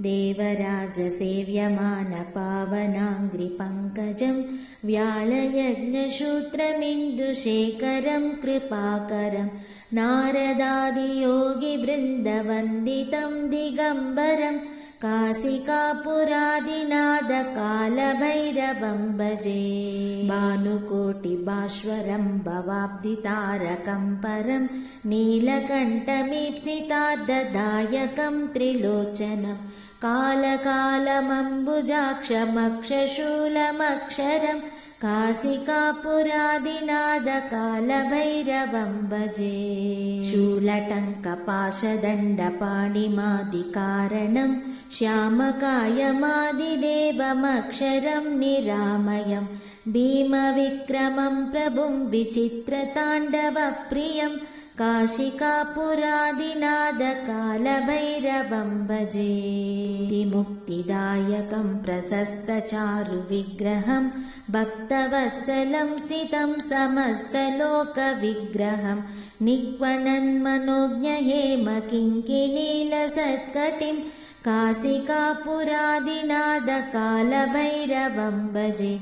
देवराजसेव्यमानपावनाङ्घ्रिपङ्कजं व्याळयज्ञसूत्रमिन्दुशेखरं कृपाकरं नारदादियोगिवृन्दवन्दितं दिगम्बरं काशिकापुरादिनाथकालभैरवं भजे। भानुकोटिभास्वरं भवाब्धितारकं परं नीलकण्ठमीप्सितार्धदायकं त्रिलोचनं कालकालमम्बुजाक्षमक्षशूलमक्षरं काशिकापुरादिनाथकालभैरवं भजे। शूलटङ्कपाशदण्डपाणिमादिकारणं श्यामकायमादिदेवमक्षरं निरामयं भीमविक्रमं प्रभुं विचित्रताण्डवप्रियं काशिकापुरादिनाथकालभैरवं भजे। मुक्तिदायकं प्रशस्तचारुविग्रहं भक्तवत्सलं स्थितं समस्तलोकविग्रहं निक्वणन्मनोज्ञहेमकिङ्किणीलसत्कटिं काशिकापुरादिनाथकालभैरवं भजे।